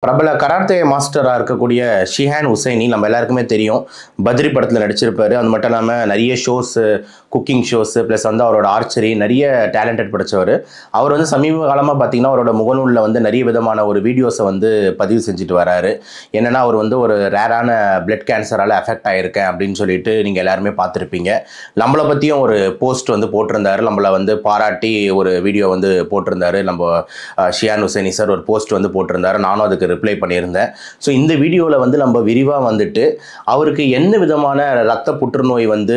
பிரபல கராத்தே மாஸ்டரா இருக்கக்கூடிய ஷிஹான் ஹுசைனி நம்ம எல்லாருக்குமே தெரியும். பத்ரி படத்துல நடிச்சிருப்பாரு. அது மட்டும் இல்லாம நிறைய ஷோஸ், குக்கிங் ஷோஸ் பிளஸ் வந்து அவரோட ஆர்ச்சரி நிறைய டேலண்டட் படைச்சவர். அவர் வந்து சமீப காலமா பார்த்தீங்கன்னா, அவரோட முகநூல்ல வந்து நிறைய விதமான ஒரு வீடியோஸை வந்து பதிவு செஞ்சுட்டு வராரு. என்னன்னா, அவர் வந்து ஒரு ரேரான பிளட் கேன்சரால அஃபெக்ட் ஆயிருக்கேன் அப்படின்னு சொல்லிட்டு நீங்க எல்லாருமே பார்த்துருப்பீங்க. நம்மளை பத்தியும் ஒரு போஸ்ட் வந்து போட்டிருந்தாரு. நம்மளை வந்து பாராட்டி ஒரு வீடியோ வந்து போட்டிருந்தாரு. நம்ம ஷிஹான் ஹுசைனி சார் ஒரு போஸ்ட் வந்து போட்டிருந்தாரு. நானும் அதுக்கு ரிப்ளை பண்ணியிருந்தேன். ஸோ இந்த வீடியோவில் வந்து நம்ம விரிவாக வந்துட்டு அவருக்கு என்ன விதமான ரத்த புற்றுநோய் வந்து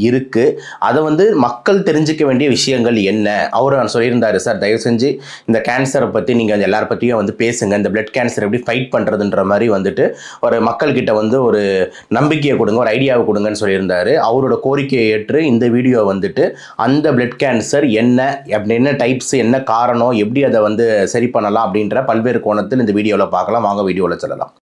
இருக்கு, அதை வந்து மக்கள் தெரிஞ்சுக்க வேண்டிய விஷயங்கள் என்ன, அவர் சொல்லியிருந்தாரு. சார் தயவு செஞ்சு இந்த கேன்சரை பற்றி நீங்கள் எல்லார பற்றியும் வந்து பேசுங்க, இந்த பிளட் கேன்சர் எப்படி ஃபைட் பண்ணுறதுன்ற மாதிரி வந்துட்டு ஒரு மக்கள்கிட்ட வந்து ஒரு நம்பிக்கையை கொடுங்க, ஒரு ஐடியாவை கொடுங்கன்னு சொல்லியிருந்தாரு. அவரோட கோரிக்கையை ஏற்று இந்த வீடியோ வந்துட்டு அந்த பிளட் கேன்சர் என்ன, என்ன டைப்ஸ், என்ன காரணம், எப்படி அதை வந்து சரி பண்ணலாம் அப்படின்ற பல்வேறு கோணத்தில் இந்த வீடியோவில் பார்க்கலாம். வாங்க வீடியோவில் செல்லலாம்.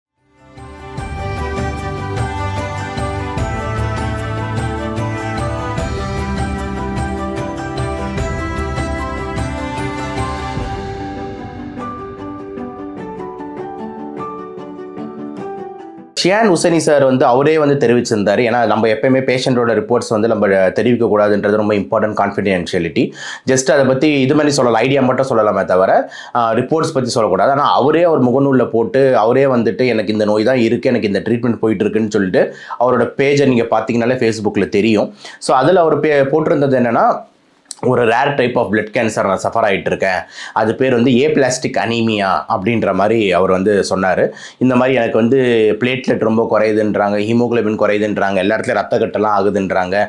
ஷிஹான் ஹுசைனி சார் வந்து அவரே வந்து தெரிவிச்சிருந்தார். ஏன்னா நம்ம எப்பயுமே பேஷண்ட்டோட ரிப்போர்ட்ஸ் வந்து நம்ம தெரிவிக்கக்கூடாதுன்றது ரொம்ப இம்பார்ட்டன்ட் கான்ஃபிடென்ஷியலிட்டி. ஜஸ்ட் அதை பற்றி இது மாதிரி சொல்லலாம், ஐடியா மட்டும் சொல்லலாமே தவிர ரிப்போர்ட்ஸ் பற்றி சொல்லக்கூடாது. ஆனால் அவரே அவர் முகநூலில் போட்டு அவரே வந்துட்டு எனக்கு இந்த நோய் தான் இருக்குது, எனக்கு இந்த ட்ரீட்மெண்ட் போயிட்டு இருக்குன்னு சொல்லிட்டு அவரோட பேஜை நீங்கள் பார்த்தீங்கன்னாலே ஃபேஸ்புக்கில் தெரியும். ஸோ அதில் அவர் போட்டிருந்தது என்னென்னா, ஒரு rare type of blood cancer நான் சஃபர் ஆகிட்டு இருக்கேன், அது பேர் வந்து ஏபிளாஸ்டிக் அனீமியா அப்படின்ற மாதிரி அவர் வந்து சொன்னார். இந்த மாதிரி எனக்கு வந்து பிளேட்லெட் ரொம்ப குறையுதுன்றாங்க, ஹீமோகுளோபின் குறையுதுன்றாங்க, எல்லா இடத்துலையும் ரத்த கட்டெல்லாம் ஆகுதுன்றாங்க,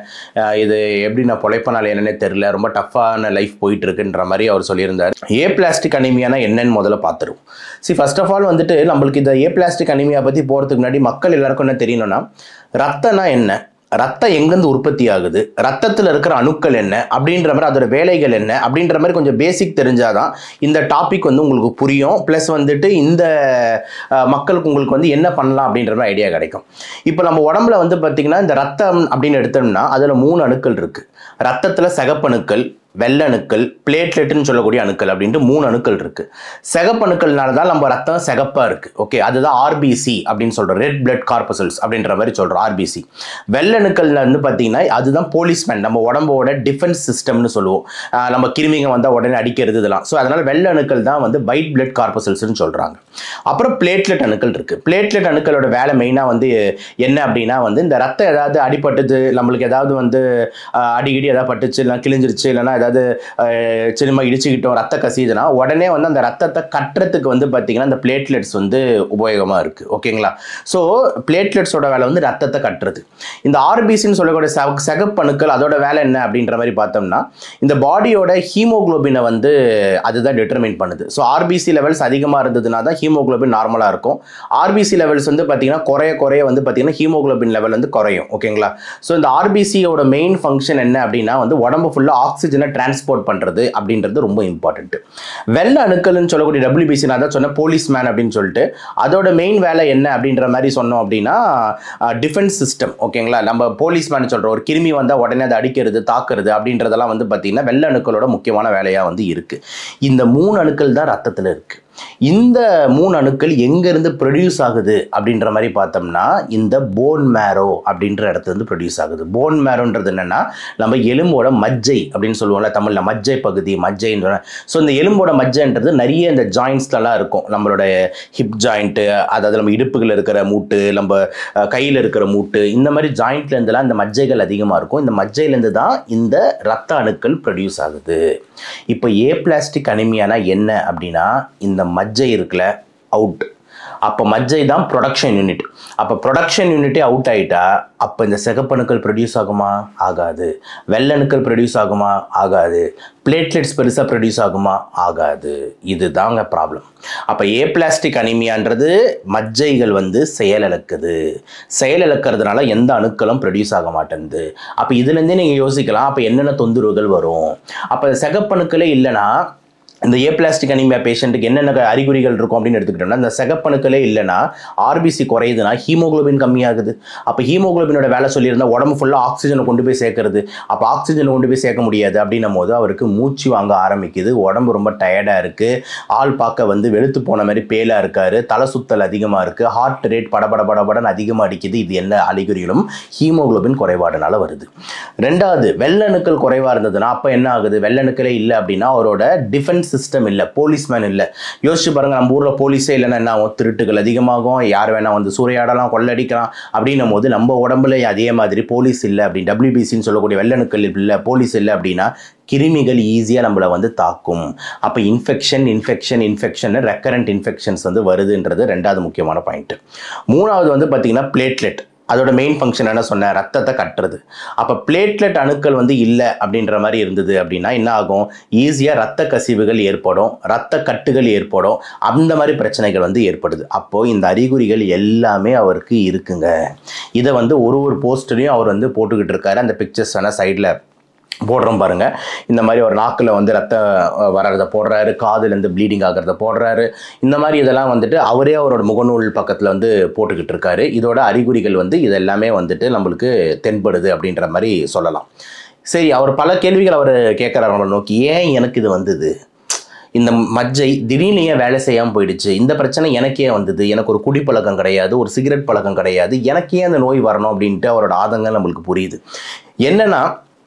இது எப்படி நான் பொழைப்பனால என்னன்னே தெரியல, ரொம்ப டஃப்பான லைஃப் போயிட்டு இருக்குன்ற மாதிரி அவர் சொல்லியிருந்தார். ஏபிளாஸ்டிக் அனீமியானா என்னன்னு முதல்ல பார்த்துருவோம். ஃபர்ஸ்ட் ஆஃப் ஆல் வந்துட்டு நம்மளுக்கு இந்த ஏபிளாஸ்டிக் அனீமியா பற்றி போகிறதுக்கு முன்னாடி மக்கள் எல்லாருக்கும் என்ன தெரியணும்னா, ரத்தம்னா என்ன, ரத்தம் எங்கேருந்து உற்பத்தி ஆகுது, ரத்தத்தில் இருக்கிற அணுக்கள் என்ன அப்படின்ற மாதிரி, அதோட வேலைகள் என்ன அப்படின்ற மாதிரி கொஞ்சம் பேசிக் தெரிஞ்சாதான் இந்த டாபிக் வந்து உங்களுக்கு புரியும். ப்ளஸ் வந்துட்டு இந்த மக்களுக்கு உங்களுக்கு வந்து என்ன பண்ணலாம் அப்படின்ற மாதிரி ஐடியா கிடைக்கும். இப்போ நம்ம உடம்புல வந்து பார்த்திங்கன்னா, இந்த ரத்தம் அப்படின்னு எடுத்தோம்னா அதில் 3 அணுக்கள் இருக்குது. ரத்தத்தில் சிகப்பணுக்கள், வெள்ளணுக்கள், பிளேட்லெட்டுன்னு சொல்லக்கூடிய அணுக்கள் அப்படின்ட்டு 3 அணுக்கள் இருக்குது. சிகப்பணுக்கள்னால தான் நம்ம ரத்தம் சிகப்பாக இருக்குது. ஓகே, அதுதான் ஆர்பிசி அப்படின்னு சொல்கிறோம், ரெட் பிளட் கார்பசல்ஸ் அப்படின்ற மாதிரி சொல்கிறோம் ஆர்பிசி. வெள்ளணுக்கள்ல வந்து பார்த்தீங்கன்னா அதுதான் போலீஸ்மேன், நம்ம உடம்போட டிஃபென்ஸ் சிஸ்டம்னு சொல்லுவோம். நம்ம கிருமிங்க வந்தால் உடனே அடிக்கிறது இதெல்லாம். ஸோ அதனால் வெள்ளணுக்கள் தான் வந்து ஒயிட் பிளட் கார்பசல்ஸ்ன்னு சொல்கிறாங்க. அப்புறம் பிளேட்லெட் அணுக்கள் இருக்குது. பிளேட்லெட் அணுக்களோட வேலை மெயினாக வந்து என்ன அப்படின்னா வந்து இந்த ரத்தம் ஏதாவது அடிபட்டுது, நம்மளுக்கு ஏதாவது வந்து அடிக்கடி ஏதாவது பட்டுச்சு, இல்லைனா கிழிஞ்சிருச்சு, இல்லைனா ஏதாவது சினிமா இடிச்சுக்கிட்டோம், ரத்த கசியுதுன்னா உடனே வந்து அந்த ரத்தத்தை கட்டுறதுக்கு வந்து பார்த்தீங்கன்னா இந்த பிளேட்லெட்ஸ் வந்து உபயோகமாக இருக்குது. ஓகேங்களா? ஸோ பிளேட்லெட்ஸோட வேலை வந்து ரத்தத்தை கட்டுறது. இந்த ஆர்பிசின்னு சொல்லக்கூடிய சிகப்பணுக்கள் அதோட வேலை என்ன அப்படின்ற மாதிரி பார்த்தோம்னா, இந்த பாடியோட ஹீமோகுளோபினை வந்து அதுதான் டிட்டர்மைன் பண்ணுது. ஸோ ஆர்பிசி லெவல்ஸ் அதிகமாக இருந்ததுன்னா தான் ஹீமோகுளோபின் நார்மலாக இருக்கும். ஆர்பிசி லெவல்ஸ் வந்து பார்த்தீங்கன்னா குறைய வந்து பார்த்தீங்கன்னா ஹீமோகுளோபின் லெவல் வந்து குறையும். ஓகேங்களா? ஸோ இந்த ஆர்பிசியோட மெயின் ஃபங்க்ஷன் என்ன அப்படின்னா வந்து உடம்பு ஃபுல்லாக ஆக்சிஜனை டிரான்ஸ்போர்ட் பண்ணுறது அப்படின்றது ரொம்ப இம்பார்ட்டன்ட். வெள்ளை அணுக்கள்னு சொல்லக்கூடிய WBC நான் தான் சொன்னேன், போலீஸ்மேன் அப்படின்னு சொல்லிட்டு, அதோட மெயின் வேலை என்ன அப்படின்ற மாதிரி சொன்னோம் அப்படின்னா டிஃபென்ஸ் சிஸ்டம். ஓகேங்களா? நம்ம போலீஸ்மேன் சொல்கிறோம், ஒரு கிருமி வந்தால் உடனே அதை அடிக்கிறது, தாக்குறது அப்படின்றதெல்லாம் வந்து பார்த்தீங்கன்னா வெள்ளை அணுக்களோட முக்கியமான வேலையாக வந்து இருக்குது. இந்த 3 அணுக்கள் தான் ரத்தத்தில் இருக்குது. இந்த 3 அணுக்கள் எங்கேருந்து ப்ரொடியூஸ் ஆகுது அப்படின்ற மாதிரி பார்த்தோம்னா இந்த போன் மேரோ அப்படின்ற இடத்துல இருந்து ப்ரொடியூஸ் ஆகுது. போன் மேரோன்றது என்னென்னா நம்ம எலும்போட மஜ்ஜை அப்படின்னு சொல்லுவோம்ல தமிழில், மஜ்ஜை பகுதி, மஜ்ஜைன்ற. ஸோ இந்த எலும்போட மஜ்ஜைன்றது நிறைய இந்த ஜாயின்ஸ்லாம் இருக்கும். நம்மளோட ஹிப் ஜாயிண்ட்டு, அதாவது நம்ம இடுப்புகள் இருக்கிற மூட்டு, நம்ம கையில் இருக்கிற மூட்டு, இந்த மாதிரி ஜாயிண்ட்லேருந்துலாம் இந்த மஜ்ஜைகள் அதிகமாக இருக்கும். இந்த மஜ்ஜையிலேருந்து தான் இந்த ரத்த அணுக்கள் ப்ரொடியூஸ் ஆகுது. இப்போ ஏபிளாஸ்டிக் அனிமியானா என்ன அப்படின்னா, இந்த மஜ்ஜை இருக்குல்ல அவுட். அப்போ மஜ்ஜை தான் ப்ரொடக்ஷன் யூனிட். அப்போ ப்ரொடக்ஷன் யூனிட்டே அவுட் ஆகிட்டா அப்போ இந்த சிகப்பணுக்கள் ப்ரொடியூஸ் ஆகுமா? ஆகாது. வெள்ளணுக்கள் ப்ரொடியூஸ் ஆகுமா? ஆகாது. பிளேட்லெட்ஸ் பெருசாக ப்ரொடியூஸ் ஆகுமா? ஆகாது. இதுதாங்க ப்ராப்ளம். அப்போ ஏபிளாஸ்டிக் அனிமியான்றது மஜ்ஜைகள் வந்து செயலிழக்குது. செயலிழக்கிறதுனால எந்த அணுக்களும் ப்ரொடியூஸ் ஆக மாட்டேங்குது. அப்போ இதுலேருந்தே நீங்கள் யோசிக்கலாம், அப்போ என்னென்ன தொந்தரவுகள் வரும். அப்போ சிகப்பணுக்களே இல்லைன்னா இந்த ஏபிளாஸ்டிக் அனீமியா பேஷண்ட்டுக்கு என்னென்ன அறிகுறிகள் இருக்கும் அப்படின்னு எடுத்துக்கிட்டோம்னா, இந்த சிகப்பணுக்களே இல்லைன்னா ஆர்பிசி குறையுதுன்னா ஹீமோகுளோபின் கம்மியாகுது. அப்போ ஹீமோகுளோபினோட வேலை சொல்லியிருந்தா உடம்பு ஃபுல்லாக ஆக்சிஜனை கொண்டு போய் சேர்க்கறது. அப்போ ஆக்சிஜனை கொண்டு போய் சேர்க்க முடியாது அப்படின்னும் போது அவருக்கு மூச்சு வாங்க ஆரம்பிக்குது, உடம்பு ரொம்ப டயர்டாக இருக்குது, ஆள் பார்க்க வந்து வெளுத்து போன மாதிரி பேலாக இருக்காரு, தலை சுத்தல் அதிகமாக இருக்குது, ஹார்ட் ரேட் படபடன்னு அதிகமாக அடிக்குது. இது எல்லா அறிகுறிகளும் ஹீமோகுளோபின் குறைபாடுனால வருது. ரெண்டாவது, வெள்ளணுக்கள் குறைவாக இருந்ததுன்னா அப்போ என்ன ஆகுது? வெள்ளணுக்களே இல்லை அப்படின்னா அவரோட டிஃபென்ஸ் சிஸ்டம் இல்லை, போலீஸ்மேன் இல்லை. யோசிச்சு பாருங்க, நம்ம ஊரில் போலீஸே இல்லைன்னா என்ன ஆகும்? திருட்டுகள் அதிகமாகும், யார் வேணா வந்து சூறையாடலாம், கொள்ளடிக்கலாம். அப்படின்னும் போது நம்ம உடம்புல அதே மாதிரி போலீஸ் இல்லை அப்படின்னு, டபிள்யூபிசின்னு சொல்லக்கூடிய வெள்ளணுக்கள் இல்லை, போலீஸ் இல்லை அப்படின்னா கிருமிகள் ஈஸியாக நம்மளை வந்து தாக்கும். அப்போ இன்ஃபெக்ஷன் ரெக்கரண்ட் இன்ஃபெக்ஷன்ஸ் வந்து வருதுன்றது ரெண்டாவது முக்கியமான பாயிண்ட். மூணாவது வந்து பார்த்தீங்கன்னா பிளேட்லெட். அதோட மெயின் ஃபங்க்ஷன் என்ன சொன்னேன்? ரத்தத்தை கட்டுறது. அப்போ பிளேட்லெட் அணுக்கள் வந்து இல்லை அப்படின்ற மாதிரி இருந்தது அப்படின்னா என்ன ஆகும்? ஈஸியாக ரத்த கசிவுகள் ஏற்படும், ரத்த கட்டுகள் ஏற்படும், அந்த மாதிரி பிரச்சனைகள் வந்து ஏற்படுது. அப்போது இந்த அறிகுறிகள் எல்லாமே அவருக்கு இருக்குங்க. இதை வந்து ஒரு போஸ்டரையும் அவர் வந்து போட்டுக்கிட்டு இருக்காரு. அந்த பிக்சர்ஸ் ஆனால் சைடில் போடுறோம் பாருங்க. இந்த மாதிரி ஒரு நாக்கில் வந்து ரத்தம் வர்றதை போடுறாரு, காதுலேருந்து ப்ளீடிங் ஆகிறத போடுறாரு. இந்த மாதிரி இதெல்லாம் வந்துட்டு அவரே அவரோட முகநூல் பக்கத்தில் வந்து போட்டுக்கிட்டு இருக்காரு. இதோட அறிகுறிகள் வந்து இதெல்லாமே வந்துட்டு நம்மளுக்கு தென்படுது அப்படின்ற மாதிரி சொல்லலாம். சரி, அவர் பல கேள்விகள் அவர் கேட்குறாரு நம்மளை நோக்கி. ஏன் எனக்கு இது வந்தது? இந்த மஜ்ஜை திடீர்னு ஏன் வேலை செய்யாமல் போயிடுச்சு? இந்த பிரச்சனை எனக்கே வந்தது, எனக்கு ஒரு குடிப்பழக்கம் கிடையாது, ஒரு சிகரெட் பழக்கம் கிடையாது, எனக்கே அந்த நோய் வரணும் அப்படின்ட்டு அவரோட ஆதங்கம் நம்மளுக்கு புரியுது. என்னன்னா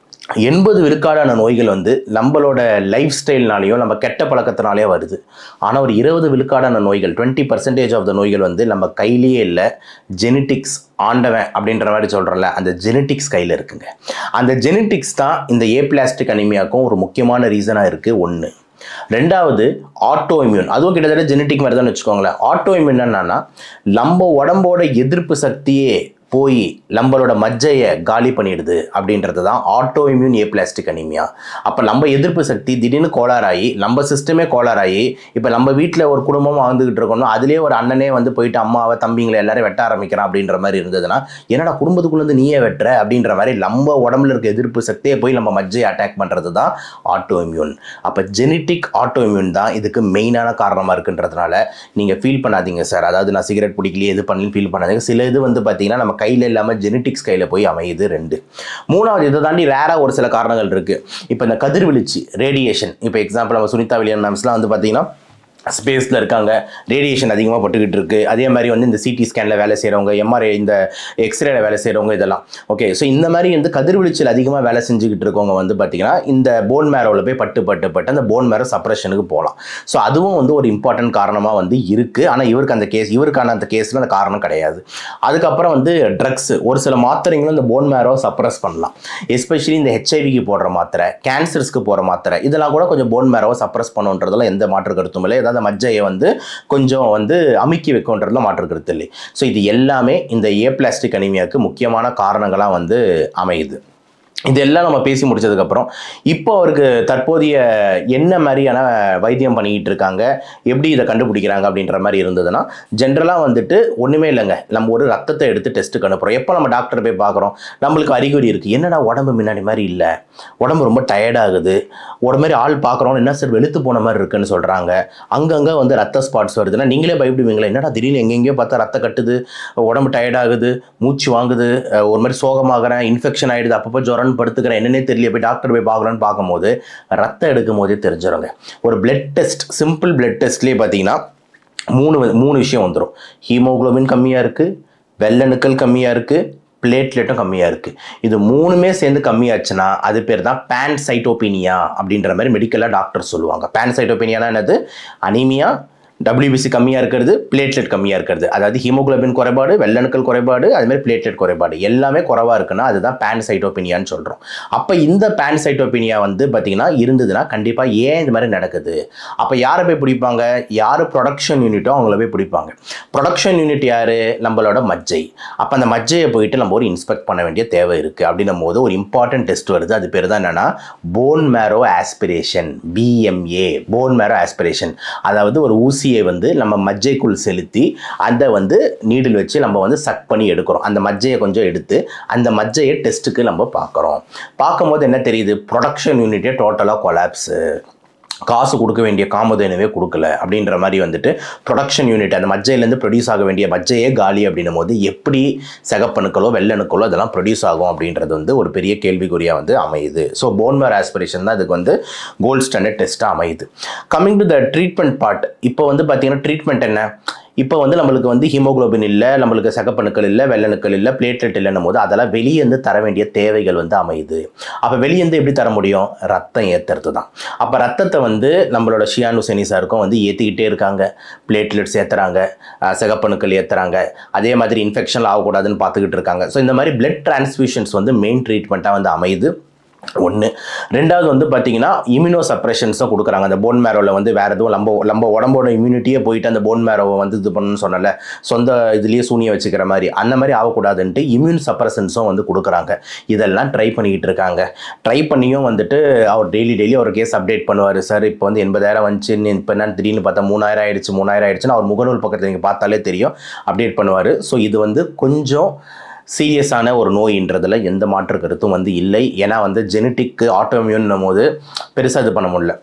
80% நோய்கள் வந்து நம்மளோட லைஃப் ஸ்டைல்னாலேயும் நம்ம கெட்ட பழக்கத்தினாலேயே வருது. ஆனால் ஒரு 20% நோய்கள், 20% ஆஃப் த நோய்கள் வந்து நம்ம கையிலேயே இல்லை, ஜெனட்டிக்ஸ் ஆண்டவன் அப்படின்ற மாதிரி சொல்கிறோம்ல, அந்த ஜெனட்டிக்ஸ் கையில் இருக்குங்க. அந்த ஜெனட்டிக்ஸ் தான் இந்த ஏபிளாஸ்டிக் அனிமியாவுக்கும் ஒரு முக்கியமான ரீசனாக இருக்குது. ஒன்று. ரெண்டாவது, ஆட்டோ இம்யூன். அதுவும் கிட்டத்தட்ட ஜெனட்டிக் மாதிரி தான் வச்சுக்கோங்களேன். ஆட்டோ இம்யூன் என்னன்னா நம்ம உடம்போட எதிர்ப்பு சக்தியே போய் நம்மளோட மஜ்ஜையை காலி பண்ணிடுது அப்படின்றது தான் ஆட்டோ இம்யூன் ஏபிளாஸ்டிக் அனிமியா. அப்போ நம்ம எதிர்ப்பு சக்தி திடீர்னு கோளாறாகி, நம்ம சிஸ்டமே கோளாறாகி, இப்போ நம்ம வீட்டில் ஒரு குடும்பமாக வாழ்ந்துகிட்டு இருக்கோம்னா அதுலேயே ஒரு அண்ணனே வந்து போயிட்டு அம்மாவை தம்பிங்களை எல்லாரும் வெட்ட ஆரம்பிக்கிறான் அப்படின்ற மாதிரி இருந்ததுன்னா, என்னடா குடும்பத்துக்குள்ளேருந்து நீயே வெட்டுற அப்படின்ற மாதிரி நம்ம உடம்புல இருக்க எதிர்ப்பு சக்தியை போய் நம்ம மஜ்ஜையை அட்டாக் பண்ணுறது தான் ஆட்டோ இம்யூன். அப்போ ஜெனட்டிக் ஆட்டோ இம்யூன் தான் இதுக்கு மெயினான காரணமாக இருக்குன்றதுனால நீங்கள் ஃபீல் பண்ணாதீங்க சார், அதாவது நான் சிகரெட் பிடிக்கலையே இது பண்ணி ஃபீல் பண்ணாதீங்க. சில இது வந்து பார்த்தீங்கன்னா நம்ம கையில் இல்லாமல் ஜெனட்டிக்ஸ் கையில் போய் அமையுது. 2. மூணாவது, இதை தாண்டி ரேராக ஒரு சில காரணங்கள் இருக்குது. இப்போ இந்த கதிர்வீழ்ச்சி, ரேடியேஷன். இப்போ எக்ஸாம்பிள் நம்ம சுனிதா வில்லியம்ஸ்லாம் வந்து பார்த்தீங்கன்னா ஸ்பேஸில் இருக்காங்க, ரேடியேஷன் அதிகமாக பட்டுக்கிட்டு இருக்குது. அதே மாதிரி வந்து இந்த சிடி ஸ்கேனில் வேலை செய்கிறவங்க, எம்ஆர்ஐ இந்த எக்ஸ்ரேல வேலை செய்கிறவங்க, இதெல்லாம் ஓகே. ஸோ இந்த மாதிரி வந்து கதிர்வீழ்ச்சியில் அதிகமாக வேலை செஞ்சுக்கிட்டு இருக்கவங்க வந்து பார்த்திங்கன்னா இந்த போன் மேரோவில் போய் பட்டு அந்த போன் மேரோ சப்ரஷனுக்கு போகலாம். ஸோ அதுவும் வந்து ஒரு இம்பார்ட்டன்ட் காரணமாக வந்து இருக்குது. ஆனால் இவருக்கான அந்த கேஸில் அந்த காரணம் கிடையாது. அதுக்கப்புறம் வந்து ட்ரக்ஸ், ஒரு சில மாத்திரைங்களும் இந்த போன் மேரோ சப்ரஸ் பண்ணலாம். எஸ்பெஷலி இந்த ஹெச்ஐவிக்கு போடுற மாத்திரை, கேன்சர்ஸ்க்கு போகிற மாத்திரை, இதெல்லாம் கூட கொஞ்சம் போன் மேரோவை சப்ரஸ் பண்ணுன்றதுல எந்த மாற்று கருத்தும் இல்லை. அந்த மஜ்ஜையை வந்து கொஞ்சம் வந்து அமுக்கி வைக்கன்றதுல மாற்று கருத்து இல்லை. ஸோ இது எல்லாமே இந்த ஏபிளாஸ்டிக் அனிமியாவுக்கு முக்கியமான காரணங்களாக வந்து அமையுது. இதெல்லாம் நம்ம பேசி முடிச்சதுக்கப்புறம் இப்போ அவருக்கு தற்போதைய என்ன மாதிரியான வைத்தியம் பண்ணிக்கிட்டு இருக்காங்க, எப்படி இதை கண்டுபிடிக்கிறாங்க அப்படின்ற மாதிரி இருந்ததுன்னா, ஜென்ரலாக வந்துட்டு ஒன்றுமே இல்லைங்க. நம்ம ஒரு ரத்தத்தை எடுத்து டெஸ்ட்டுக்கு அனுப்புகிறோம். எப்போ நம்ம டாக்டர் போய் பார்க்குறோம், நம்மளுக்கு அறிகுறி இருக்குது, என்னடா உடம்பு முன்னாடி மாதிரி இல்லை, உடம்பு ரொம்ப டயர்டாகுது, ஒரு மாதிரி ஆள் பார்க்குறோம், என்ன சார் வெளுத்து போன மாதிரி இருக்குன்னு சொல்கிறாங்க, அங்கங்கே வந்து ரத்த ஸ்பாட்ஸ் வருதுன்னா நீங்களே பயப்படுவீங்களா, என்னடா திடீர்னு எங்கெங்கேயோ பார்த்தா ரத்த கட்டுது, உடம்பு டயர்டாகுது, மூச்சு வாங்குது, ஒரு மாதிரி சோகமாகறேன், இன்ஃபெக்ஷன் ஆகிடுது, அப்பப்போ ஜுரம் படுத்துக்கிறேன், என்னன்னே தெரியல, போய் டாக்டர் போய் பார்க்கலான்னு பார்க்கும்போது ரத்தம் எடுக்கும் போதே தெரிஞ்சிருங்க. ஒரு பிளட் டெஸ்ட், சிம்பிள் பிளட் டெஸ்ட்லேயே பார்த்தீங்கன்னா மூணு விஷயம் வந்துடும். ஹீமோகுளோபின் கம்மியாக இருக்குது, வெள்ளணுக்கள் கம்மியாக இருக்குது, பிளேட்லெட்டும் கம்மியாக இருக்குது. இது மூணுமே சேர்ந்து கம்மியாச்சுன்னா அது பேர் தான் பேன்சைட்டோபீனியா அப்படின்ற மாதிரி மெடிக்கலாக டாக்டர் சொல்லுவாங்க. பேன்சைட்டோபீனியானா என்னது? அனீமியா, WBC கம்மியாக இருக்கிறது, பிளேட்லெட் கம்மியாக இருக்கிறது, அதாவது ஹீமோகுளோபின் குறைபாடு, வெள்ளணுக்கள் குறைபாடு, அதுமாதிரி பிளேட்லெட் குறைபாடு எல்லாமே குறைவாக இருக்குன்னா அதுதான் பேன்சைட்டோபீனியான்னு சொல்கிறோம். அப்போ இந்த பேன்சைட்டோபீனியா வந்து பார்த்திங்கன்னா இருந்ததுன்னா கண்டிப்பாக ஏன் இந்த மாதிரி நடக்குது? அப்போ யாரை போய் பிடிப்பாங்க? யார் ப்ரொடக்ஷன் யூனிட்டோ அவங்கள போய் பிடிப்பாங்க. ப்ரொடக்ஷன் யூனிட் யார்? நம்மளோட மஜ்ஜை. அப்போ அந்த மஜ்ஜையை போயிட்டு நம்ம ஒரு இன்ஸ்பெக்ட் பண்ண வேண்டிய தேவை இருக்குது. அப்படின்னும் போது ஒரு இம்பார்ட்டன்ட் டெஸ்ட் வருது. அது பேர் தான் என்னென்னா phone மேரோ aspiration, BMA, phone மேரோ aspiration. அதாவது ஒரு ஊசியை வந்து நம்ம மஜ்ஜைக்குள் செலுத்தி அதை வந்து நீடில் வச்சு நம்ம வந்து சக் பண்ணி எடுக்கிறோம். அந்த மஜ்ஜையை கொஞ்சம் எடுத்து அந்த மஜ்ஜையை டெஸ்ட்டுக்கு நம்ம பார்க்குறோம். பார்க்கும்போது என்ன தெரியுது? ப்ரொடக்ஷன் யூனிட்டே டோட்டலாக கொலாப்ஸு. காசு கொடுக்க வேண்டிய காமதேனுவே கொடுக்கல அப்படின்ற மாதிரி வந்துட்டு ப்ரொடக்ஷன் யூனிட் அந்த மஜ்ஜையிலேருந்து ப்ரொடியூஸ் ஆக வேண்டிய மஜ்ஜையே காலி அப்படின்னும் போது எப்படி சிகப்பணுக்களோ வெள்ளணுக்களோ அதெல்லாம் ப்ரொடியூஸ் ஆகும் அப்படின்றது வந்து ஒரு பெரிய கேள்விக்குறியாக வந்து அமையுது. ஸோ போன் மேரோ ஆஸ்பிரேஷன் தான் இதுக்கு வந்து கோல்ட் ஸ்டாண்டர்ட் டெஸ்ட்டாக அமையுது. Coming to the treatment part, இப்போ வந்து பார்த்தீங்கன்னா ட்ரீட்மெண்ட் என்ன, இப்போ வந்து நம்மளுக்கு வந்து ஹீமோகுளோபின் இல்லை, நம்மளுக்கு சகப்பணுக்கள் இல்லை, வெள்ளணுக்கள் இல்லை, பிளேட்லெட் இல்லைன்னும் போது அதெல்லாம் வெளியேந்து தர வேண்டிய தேவைகள் வந்து அமையுது. அப்போ வெளியேந்து எப்படி தர முடியும், ரத்தம் ஏற்றுறது தான். அப்போ ரத்தத்தை வந்து நம்மளோட ஷியான் ஹுசைனி சாருக்கும் வந்து ஏற்றிக்கிட்டே இருக்காங்க, பிளேட்லெட்ஸ் ஏற்றுறாங்க, சகப்பணுக்கள் ஏற்றுறாங்க, அதே மாதிரி இன்ஃபெக்ஷன் ஆகக்கூடாதுன்னு பார்த்துக்கிட்டு இருக்காங்க. ஸோ இந்த மாதிரி பிளட் டிரான்ஸ்ஃபியூஷன்ஸ் வந்து மெயின் ட்ரீட்மெண்ட்டாக வந்து அமையுது. ஒன்று. ரெண்டாவது வந்து பார்த்தீங்கன்னா இம்யூனோ சப்ரஷன்ஸும் கொடுக்குறாங்க. அந்த போன் மேரோவில் வந்து வேறு எதுவும் நம்ம உடம்போட இம்யூனிட்டியே போயிட்டு அந்த போன் மேரோவை வந்து இது பண்ணணும்னு சொன்னல, சொந்த இதுலேயே சூனியை வச்சுக்கிற மாதிரி அந்த மாதிரி ஆகக்கூடாதுன்ட்டு இம்யூன் சப்ரஷன்ஸும் வந்து கொடுக்குறாங்க. இதெல்லாம் ட்ரை பண்ணிக்கிட்டு இருக்காங்க. ட்ரை பண்ணியும் வந்துட்டு அவர் டெய்லி ஒரு கேஸ் அப்டேட் பண்ணுவார். சார் இப்போ வந்து 80,000 வந்துச்சு, இப்போ என்னன்னு திடீர்னு பார்த்தா 3,000 ஆயிடுச்சுன்னு அவர் முகநூல் பக்கத்தில் நீங்கள் பார்த்தாலே தெரியும், அப்டேட் பண்ணுவார். ஸோ இது வந்து கொஞ்சம் சீரியஸான ஒரு நோயின்றதில் எந்த மாற்று கருத்தும் வந்து இல்லை. ஏன்னா வந்து ஜெனட்டிக்கு ஆட்டோமியூன்னும் போது பெருசாக இது பண்ண முடியல.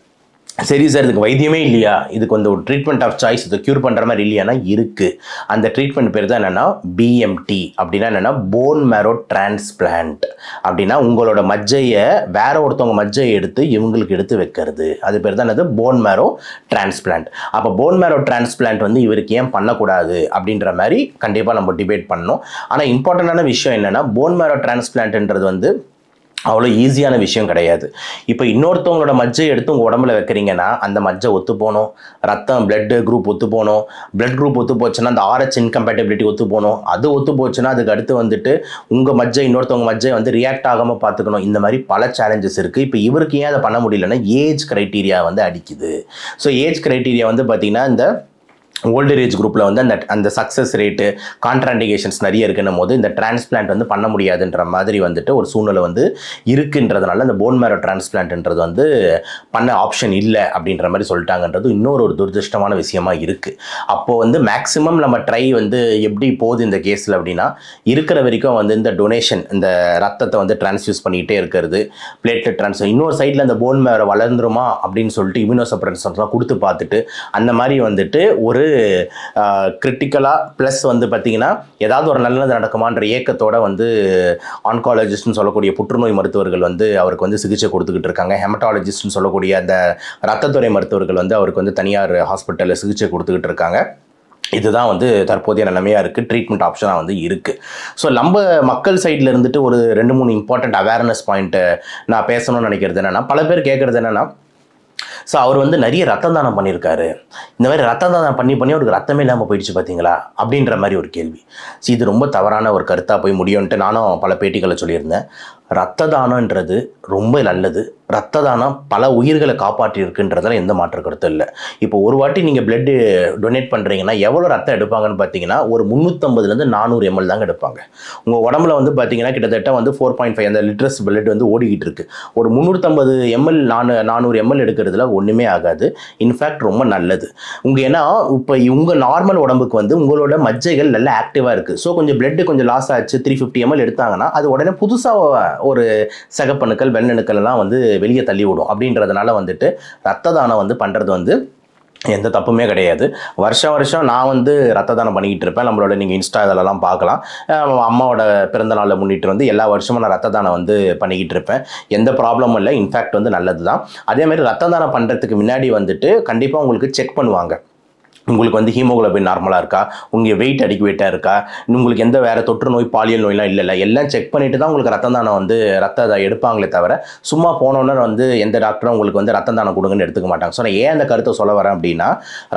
சரி சார் இதுக்கு வைத்தியமே இல்லையா, இதுக்கு வந்து ஒரு ட்ரீட்மெண்ட் ஆஃப் சாய்ஸ், இதை க்யூர் பண்ணுற மாதிரி இல்லையானா இருக்குது. அந்த ட்ரீட்மெண்ட் பேர் தான் என்னென்னா பிஎம்டி. அப்படின்னா என்னென்னா போன் மேரோ டிரான்ஸ்பிளான்ட். அப்படின்னா உங்களோட மஜ்ஜையை வேற ஒருத்தவங்க மஜ்ஜையை எடுத்து இவங்களுக்கு எடுத்து வைக்கிறது, அது பேர் தான் என்னது போன் மேரோ டிரான்ஸ்பிளான்ட். அப்போ போன் மேரோ டிரான்ஸ்பிளான்ட் வந்து இவருக்கு ஏன் பண்ணக்கூடாது அப்படின்ற மாதிரி கண்டிப்பாக நம்ம டிபேட் பண்ணணும். ஆனால் இம்பார்ட்டண்டான விஷயம் என்னென்னா போன் மேரோ டிரான்ஸ்பிளான்ட்ன்றது வந்து அவ்வளோ ஈஸியான விஷயம் கிடையாது. இப்போ இன்னொருத்தவங்களோட மஜ்ஜை எடுத்து உங்கள் உடம்புல வைக்கிறீங்கன்னா அந்த மஜ்ஜை ஒத்து போகணும், ரத்தம் பிளட் குரூப் ஒத்து போகணும், பிளட் குரூப் ஒத்து போச்சுன்னா அந்த RH இன்கம்பேட்டபிலிட்டி ஒத்து போகணும், அது ஒத்து போச்சுன்னா அதுக்கு அடுத்து வந்துட்டு உங்கள் மஜ்ஜை இன்னொருத்தவங்க மஜ்ஜை வந்து ரியாக்ட் ஆகாமல் பார்த்துக்கணும். இந்த மாதிரி பல சேலஞ்சஸ் இருக்குது. இப்போ இவருக்கு ஏன் அதை பண்ண முடியலன்னா ஏஜ் க்ரைட்டீரியா வந்து அடிக்குது. ஸோ ஏஜ் க்ரைட்டீரியா வந்து பார்த்திங்கன்னா இந்த ஓல்டர் ஏஜ் குரூப்பில் வந்து அந்த சக்ஸஸ் ரேட்டு கான்ட்ராண்டிகேஷன்ஸ் நிறைய இருக்குன்னும் போது இந்த டிரான்ஸ்பிளான்ட் வந்து பண்ண முடியாதுன்ற மாதிரி வந்துட்டு ஒரு சூழ்நிலை வந்து இருக்குன்றதுனால இந்த போன் மேரோ டிரான்ஸ்பிளான்ட்ன்றது வந்து பண்ண ஆப்ஷன் இல்லை அப்படின்ற மாதிரி சொல்லிட்டாங்கன்றது இன்னொரு துரதிருஷ்டமான விஷயமா இருக்குது. அப்போது வந்து மேக்ஸிமம் நம்ம ட்ரை வந்து எப்படி போகுது இந்த கேஸில் அப்படின்னா, இருக்கிற வரைக்கும் வந்து இந்த டொனேஷன், இந்த ரத்தத்தை வந்து டிரான்ஸ்ஃபியூஸ் பண்ணிக்கிட்டே இருக்கிறது, பிளேட்லெட் டிரான்ஸ்ஃபர், இன்னொரு சைடில் அந்த போன் மேரோ வளர்ந்துருமா அப்படின்னு சொல்லிட்டு இம்யூனோசப்ரஷன்ஸ்லாம் கொடுத்து பார்த்துட்டு அந்த மாதிரி வந்துட்டு ஒரு கிரிட்டிக்கலாக ப்ளஸ் வந்து பார்த்திங்கன்னா ஏதாவது ஒரு நல்லது நடக்குமான்ற ஏக்கத்தோடு வந்து ஆன்காலஜிஸ்ட்னு சொல்லக்கூடிய புற்றுநோய் மருத்துவர்கள் வந்து அவருக்கு வந்து சிகிச்சை கொடுத்துக்கிட்டு இருக்காங்க. ஹெமட்டாலஜிஸ்ட்னு சொல்லக்கூடிய அந்த ரத்தத்துறை மருத்துவர்கள் வந்து அவருக்கு வந்து தனியார் ஹாஸ்பிட்டலில் சிகிச்சை கொடுத்துக்கிட்டு இருக்காங்க. இதுதான் வந்து தற்போதைய நிலைமையாக இருக்குது, ட்ரீட்மெண்ட் ஆப்ஷனாக வந்து இருக்குது. ஸோ நம்ம மக்கள் சைடில் இருந்துட்டு ஒரு 2-3 இம்பார்ட்டண்ட் அவேர்னஸ் பாயிண்ட்டு நான் பேசணும்னு நினைக்கிறது என்னென்னா, பல பேர் கேட்குறது என்னென்னா, ஸோ அவர் வந்து நிறைய ரத்தம் தானம் பண்ணியிருக்காரு, இந்த மாதிரி ரத்தம் தானம் பண்ணி அவருக்கு ரத்தமே இல்லாமல் போயிடுச்சு பார்த்தீங்களா அப்படின்ற மாதிரி ஒரு கேள்வி. ஸோ இது ரொம்ப தவறான ஒரு கருத்தாக போய் முடியும்ன்ட்டு நானும் பல பேட்டிகளை சொல்லியிருந்தேன். ரத்த தானன்றது ரொம்ப நல்லது. ரத்த தானம் பல உயிர்களை காப்பாற்றியிருக்குன்றதில் எந்த மாற்று கருத்தும் இல்லை. இப்போ ஒரு வாட்டி நீங்கள் பிளட்டு டொனேட் பண்ணுறீங்கன்னா எவ்வளோ ரத்தம் எடுப்பாங்கன்னு பார்த்தீங்கன்னா ஒரு 350 400 ml தாங்க எடுப்பாங்க. உங்கள் உடம்புல வந்து பார்த்தீங்கன்னா கிட்டத்தட்ட வந்து 4.5 அந்த லிட்டர்ஸ் பிளட் வந்து ஓடிக்கிட்டு இருக்குது. ஒரு 350 ml 400 ml எடுக்கிறதுல ஒன்றுமே ஆகாது. இன்ஃபேக்ட் ரொம்ப நல்லது. ஏன்னா இப்போ உங்கள் நார்மல் உடம்புக்கு வந்து உங்களோட மஜ்ஜைகள் நல்லா ஆக்டிவாக இருக்குது. ஸோ கொஞ்சம் பிளட்டு கொஞ்சம் லாஸ் ஆச்சு, 350 ml எடுத்தாங்கன்னா அது உடனே புதுசாக ஒரு சகப்பணுக்கள் வெள்ளணுக்கள் எல்லாம் வந்து வெளியே தள்ளி விடும். அப்படின்றதுனால வந்துட்டு ரத்த தானம் வந்து பண்ணுறது வந்து எந்த தப்புமே கிடையாது. வருஷம் நான் வந்து ரத்த தானம் பண்ணிக்கிட்டு இருப்பேன். நம்மளோட நீங்கள் இன்ஸ்டா இதெல்லாம் பார்க்கலாம். அம்மாவோட பிறந்த நாளில் முன்னிட்டு வந்து எல்லா வருஷமும் நான் ரத்த தானம் வந்து பண்ணிக்கிட்டு இருப்பேன். எந்த ப்ராப்ளமும் இல்லை. இன்ஃபேக்ட் வந்து நல்லது தான். அதேமாதிரி ரத்த தானம் பண்ணுறதுக்கு முன்னாடி வந்துட்டு கண்டிப்பாக உங்களுக்கு செக் பண்ணுவாங்க. உங்களுக்கு வந்து ஹீமோகுளோபின் நார்மலாக இருக்கா, உங்கள் வெயிட் அடிக்குவேட்டாக இருக்கா, உங்களுக்கு எந்த வேறு தொற்று நோய் பாலியல் நோயெலாம் இல்லை, எல்லாம் செக் பண்ணிவிட்டு தான் உங்களுக்கு ரத்த தானம் வந்து ரத்த எடுப்பாங்களே தவிர சும்மா போனோன்னு வந்து எந்த டாக்டரும் உங்களுக்கு வந்து ரத்த தானம் கொடுங்கன்னு எடுத்துக்க மாட்டாங்க. ஸோ நான் ஏன் அந்த கருத்தை சொல்ல வரேன் அப்படின்னா,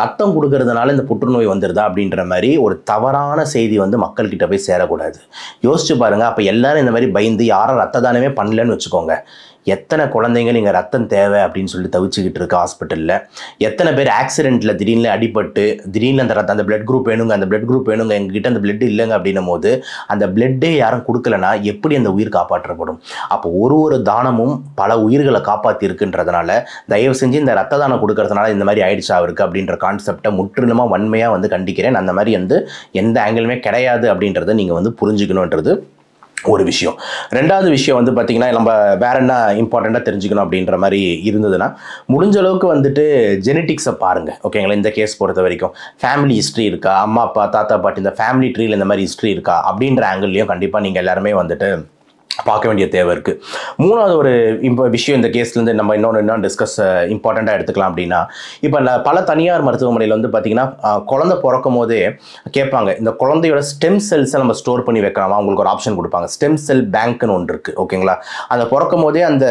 ரத்தம் கொடுக்கறதுனால இந்த புற்றுநோய் வந்துடுதா அப்படின்ற மாதிரி ஒரு தவறான செய்தி வந்து மக்கள்கிட்ட போய் சேரக்கூடாது. யோசிச்சு பாருங்கள். அப்போ எல்லாரும் இந்த மாதிரி பயந்து யாரும் ரத்த தானமே பண்ணலன்னு வச்சுக்கோங்க, எத்தனை குழந்தைங்க நீங்கள் ரத்தம் தேவை அப்படின்னு சொல்லி தவிச்சுக்கிட்டு இருக்கு ஹாஸ்பிட்டலில். எத்தனை பேர் ஆக்சிடெண்ட்டில் திடீர்னு அடிபட்டு திடீர்னு அந்த பிளட் குரூப் வேணுங்க, அந்த பிளட் குரூப் வேணுங்க, எங்ககிட்ட அந்த பிளட் இல்லைங்க அப்படின்னும் போது அந்த பிளட்டே யாரும் கொடுக்கலனா எப்படி அந்த உயிர் காப்பாற்றப்படும்? அப்போ ஒரு தானமும் பல உயிர்களை காப்பாற்றி இருக்குன்றதுனால தயவு செஞ்சு இந்த ரத்த தானம் கொடுக்கறதுனால இந்த மாதிரி ஆயிடுச்சா அவருக்கு அப்படின்ற கான்செப்டை முற்றிலுமாக வன்மையாக வந்து கண்டிக்கிறேன். அந்த மாதிரி வந்து எந்த ஆங்கிளுமே கிடையாது அப்படின்றத நீங்கள் வந்து புரிஞ்சுக்கணுன்றது ஒரு விஷயம். 2வது விஷயம் வந்து பார்த்தீங்கன்னா, நம்ம வேற என்ன இம்பார்ட்டண்ட்டா தெரிஞ்சுக்கணும் அப்படின்ற மாரி இருந்ததுன்னா, முடிஞ்ச அளவுக்கு வந்துட்டு ஜெனடிக்ஸை பாருங்க. ஓகேங்களா? இந்த கேஸ் பொறுத்தவரைக்கும். ஃபேமிலி ஹிஸ்ட்ரி இருக்கா? அம்மா, அப்பா, தாத்தா, பாட்டி இந்த ஃபேமிலி ட்ரீல இந்த மாரி ஹிஸ்ட்ரி இருக்கா? அப்படின்ற ஆங்கிள்லயும் கண்டிப்பா நீங்க எல்லாருமே வந்துட்டு பார்க்க வேண்டிய தேவை இருக்கு. 3வது ஒரு விஷயம் இந்த கேஸ்லேருந்து நம்ம இன்னொன்று டிஸ்கஸ் இம்பார்ட்டண்ட்டாக எடுத்துக்கலாம் அப்படின்னா, இப்போ பல தனியார் மருத்துவமனையில் வந்து பார்த்தீங்கன்னா, குழந்தை பிறக்கும் போதே கேட்பாங்க, இந்த குழந்தையோட ஸ்டெம் செல்ஸை நம்ம ஸ்டோர் பண்ணி வைக்கலாமா? உங்களுக்கு ஒரு ஆப்ஷன் கொடுப்பாங்க. ஸ்டெம் செல் பேங்க்னு ஒன்று இருக்குது. ஓகேங்களா? அந்த பிறக்கும் போதே அந்த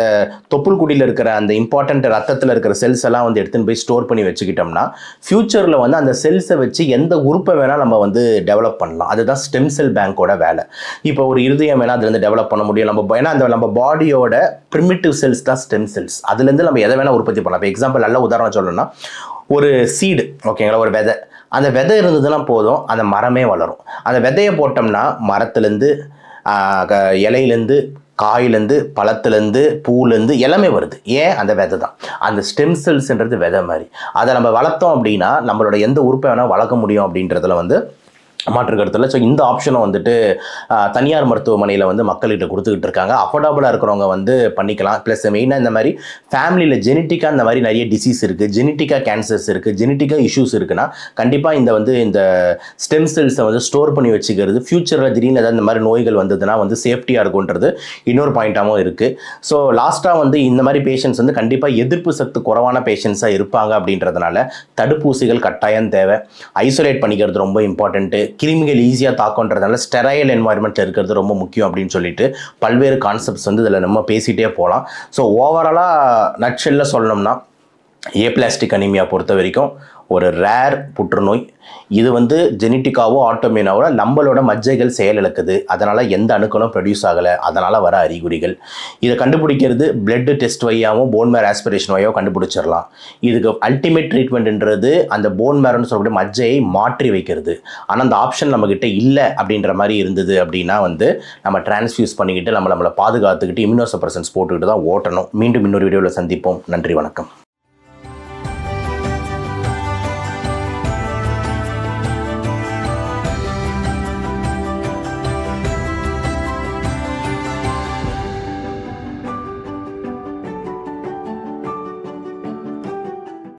தொப்புள் குடியில் இருக்கிற அந்த இம்பார்ட்டன்ட் ரத்தத்தில் இருக்கிற செல்ஸ் எல்லாம் வந்து எடுத்துன்னு போய் ஸ்டோர் பண்ணி வச்சுக்கிட்டோம்னா, ஃபியூச்சரில் வந்து அந்த செல்ஸை வச்சு எந்த உறுப்பை வேணால் நம்ம வந்து டெவலப் பண்ணலாம். அதுதான் ஸ்டெம் செல் பேங்கோட வேலை. இப்போ ஒரு இருதயம் வேணால் அதுலேருந்து டெவலப் பண்ண முடியும். ஏன்னா நம்ம பாடியோட பிரிமிட்டிவ் செல்ஸ் தான் ஸ்டெம் செல்ஸ். அதுலேருந்து நம்ம எதை வேணால் உற்பத்தி பண்ணலாம். இப்போ எக்ஸாம்பிள் நல்ல உதாரணம் சொல்லணும்னா, ஒரு சீடு, ஓகேங்களா, ஒரு விதை. அந்த விதை இருந்ததுன்னா போதும், அந்த மரமே வளரும். அந்த விதையை போட்டோம்னா மரத்துலேருந்து, இலையிலேருந்து, காயிலேருந்து, பழத்துலேருந்து, பூலேருந்து எல்லாமே வருது. ஏன்? அந்த விதை தான். அந்த ஸ்டெம் செல்ஸ்ன்றது விதை மாதிரி. அதை நம்ம வளர்த்தோம் அப்படின்னா நம்மளோட எந்த உறுப்பை வேணால் வளர்க்க முடியும் அப்படின்றதுல வந்து மாற்று கருத்தில். ஸோ இந்த ஆப்ஷனை வந்துட்டு தனியார் மருத்துவமனையில் வந்து மக்கள்கிட்ட கொடுத்துக்கிட்டு இருக்காங்க. அஃபோர்டபுளாக இருக்கிறவங்க வந்து பண்ணிக்கலாம். ப்ளஸ் மெயினாக இந்த மாதிரி ஃபேமிலியில் ஜெனட்டிக்காக இந்த மாதிரி நிறைய டிசீஸ் இருக்குது, ஜெனட்டிக்காக கேன்சர்ஸ் இருக்குது, ஜெனட்டிக்காக இஷ்யூஸ் இருக்குன்னா கண்டிப்பாக இந்த ஸ்டெம் செல்ஸை வந்து ஸ்டோர் பண்ணி வச்சுக்கிறது ஃபியூச்சரில் திடீர்னு ஏதாவது இந்த மாதிரி நோய்கள் வந்ததுன்னா வந்து சேஃப்டியாக இருக்குன்றது இன்னொரு பாயிண்ட்டாகவும் இருக்குது. ஸோ லாஸ்ட்டாக வந்து இந்த மாதிரி பேஷண்ட்ஸ் வந்து கண்டிப்பாக எதிர்ப்பு சக்தி குறைவான பேஷண்ட்ஸாக இருப்பாங்க. அப்படின்றதுனால தடுப்பூசிகள் கட்டாயம் தேவை. ஐசோலேட் பண்ணிக்கிறது ரொம்ப இம்பார்ட்டன்ட்டு. கிருமிகள் ஈஸியாக தாக்கன்றதுனால ஸ்டெரைல் என்வாயர்மெண்ட்டில் இருக்கிறது ரொம்ப முக்கியம் அப்படின்னு சொல்லிட்டு பல்வேறு கான்செப்ட்ஸ் வந்து இதில் நம்ம பேசிகிட்டே போகலாம். ஸோ ஓவராலாக நட்ஷெல்ல சொல்லணும்னா, ஏப்ளாஸ்டிக் அனீமியா பொறுத்த வரைக்கும் ஒரு ரேர் புற்றுநோய். இது வந்து ஜெனட்டிக்காவோ ஆட்டோமியூனாவோ நம்மளோட மஜ்ஜைகள் செயலிழக்குது. அதனால் எந்த அணுக்களும் ப்ரொடியூஸ் ஆகலை. அதனால் வர அறிகுறிகள். இதை கண்டுபிடிக்கிறது பிளட் டெஸ்ட் வழியாகவும் போன் மேர் ஆஸ்பிரேஷன் வழியாகவும் கண்டுபிடிச்சிடலாம். இதுக்கு அல்டிமேட் ட்ரீட்மெண்ட்ன்றது அந்த போன் மேர்னு சொல்லக்கூடிய மஜ்ஜையை மாற்றி வைக்கிறது. ஆனால் அந்த ஆப்ஷன் நம்மக்கிட்ட இல்லை அப்படின்ற மாதிரி இருந்தது அப்படின்னா வந்து நம்ம டிரான்ஸ்ஃபியூஸ் பண்ணிக்கிட்டு நம்மளை பாதுகாத்துக்கிட்டு இம்யூனோசப்ரசன்ஸ் போட்டுக்கிட்டு தான் ஓட்டணும். மீண்டும் இன்னொரு வீடியோவில் சந்திப்போம். நன்றி, வணக்கம்.